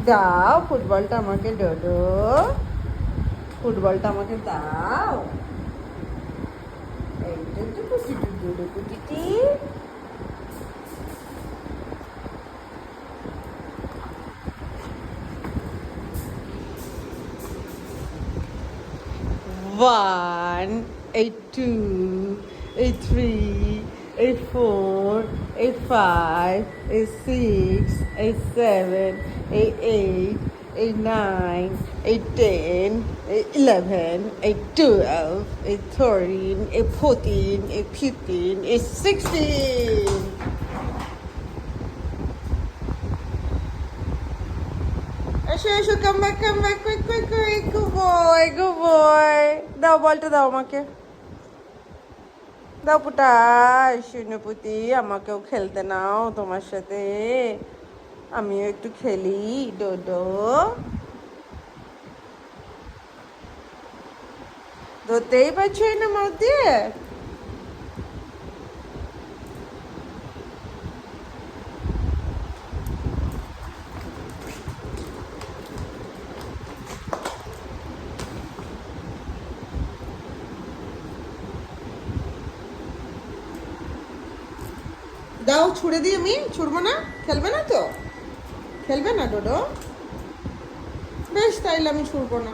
দাও ফুটবলটা আমাকে, ডোডো ফুটবলটা আমাকে দাও। এই ডোডো কুটি, Dodo কুটিটি। One, a two, a three, a four, a five, a six, a seven, a eight, a nine, a 10, a 11, a 12, a 13, a 14, a 15, a 16. এসো এসো, come back, quick quick quick, good boy good boy. দাও বলটা, দাও আমাকে, দাও পুটা শুনুপুতি, আমাকেও খেলতে নাও তোমার সাথে, আমিও একটু খেলি। ডোডো ধরতেই পারছো না মাউথ দিয়ে। দাও ছুড়ে দিই, আমি ছুড়বো না, খেলবে না তো, খেলবে না ডোডো, বেশ তাইলে আমি ছুড়বো না।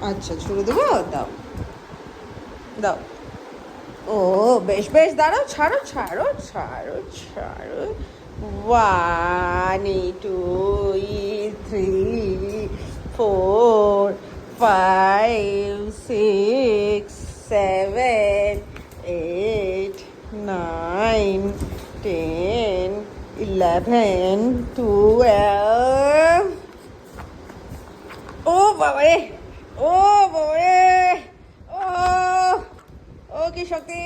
আচ্ছা ছুড়ে দেবো, দাও দাও। ও বেশ বেশ, দাঁড়াও, ছাড়ো ছাড়ো ছাড়ো ছাড়ো। One, two, three, four, five, six, seven, eight, nine, 10, 11, 12। ও বাবারে, ও বাবারে, ও ও কি শক্তি!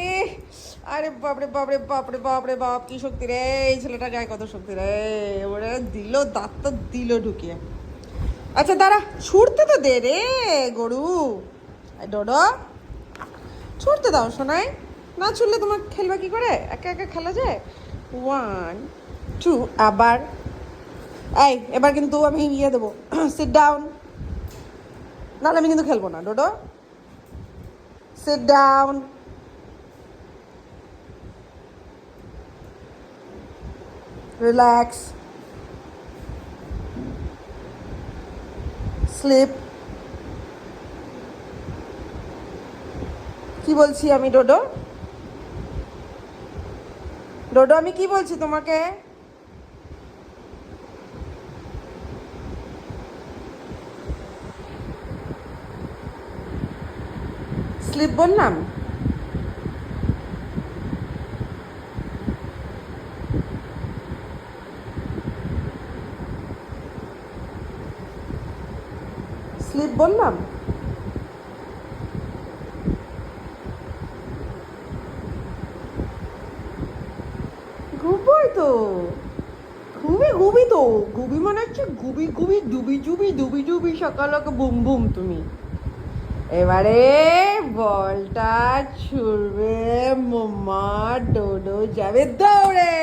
আরে বাপরে বাপরে বাপরে বাপরে বাপ, কি শক্তি রে এই ছেলেটা, গায়ে কত শক্তি রে! ওরে দিল, দাঁত তো দিল ঢুকিয়ে। আচ্ছা দাঁড়া, ছুটতে তো দে রে গরু। ডোডো ছুটতে দাও শোনাই, না ছুটলে তোমার খেলবা কি করে, একা একা খেলা যায়। ওয়ান, টু, আবার। এই এবার কিন্তু আমি ইয়ে দেবো, সিট ডাউন, নাহলে আমি কিন্তু খেলবো না। Dodo sit down, relax, slip. কি বলছি আমি ডোডো, ডোডো আমি কি বলছি তোমাকে? স্লিপ বললাম। স্লিপ বললাম। ঘুমোই তো, ঘুমি ঘুমি তো, ঘুমি মানে হচ্ছে ঘুবি ঘুবি ডুবি ডুবি ডুবি ডুবি, সকালকে বুম বুম তুমি। এবারে বলটা ছুড়বে মোমা, ডোডো যাবে দৌড়ে।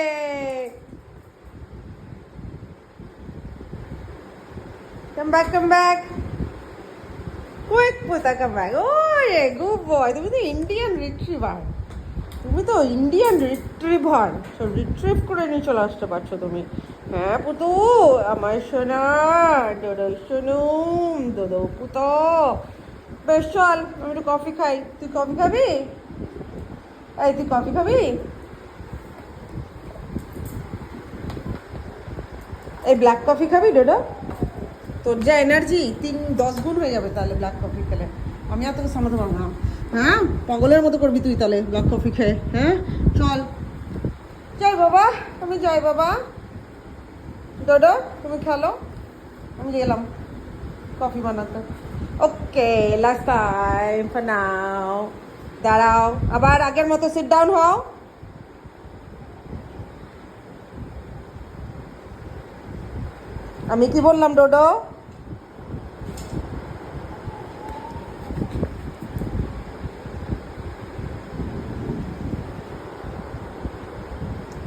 Come back, come back, quick পুতা, কাম ব্যাক। ওরে গুড বয়, তুমি তো ইন্ডিয়ান রিট্রিভার, তুমি তো ইন্ডিয়ান রিট্রিভার, সব রিট্রিভ করে নিয়ে চলে আসতে পারছো তুমি। হ্যাঁ পুতু, আমার সোনা, ডোডো সোনু, ডোডো পুতো। বেশ চল, আমি একটু কফি খাই, তুই কফি খাবি? এই তুই কফি খাবি? এই ব্ল্যাক কফি খাবি ডোডো? তোর যা এনার্জি 10 গুণ হয়ে যাবে তাহলে ব্ল্যাক কফি খেলে, আমি আর তোকে সামলাতে পারবো না। হ্যাঁ পাগলের মতো করবি তুই তাহলে ব্ল্যাক কফি খেয়ে। হ্যাঁ চল, যাই বাবা, আমি যাই বাবা। ডোডো তুমি খেলো, আমি গেলাম কফি বানাতে। ওকে, লাস্ট টাইম ফর নাও। দাঁড়াও, আবার আগের মতো সিট ডাউন হও। আমি কি বললাম ডোডো?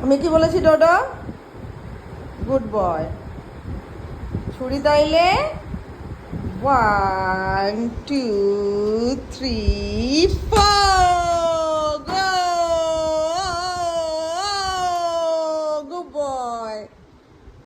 আমি কি বলেছি ডোডো? Good boy. ছুরি তাইলে 1 2 3 4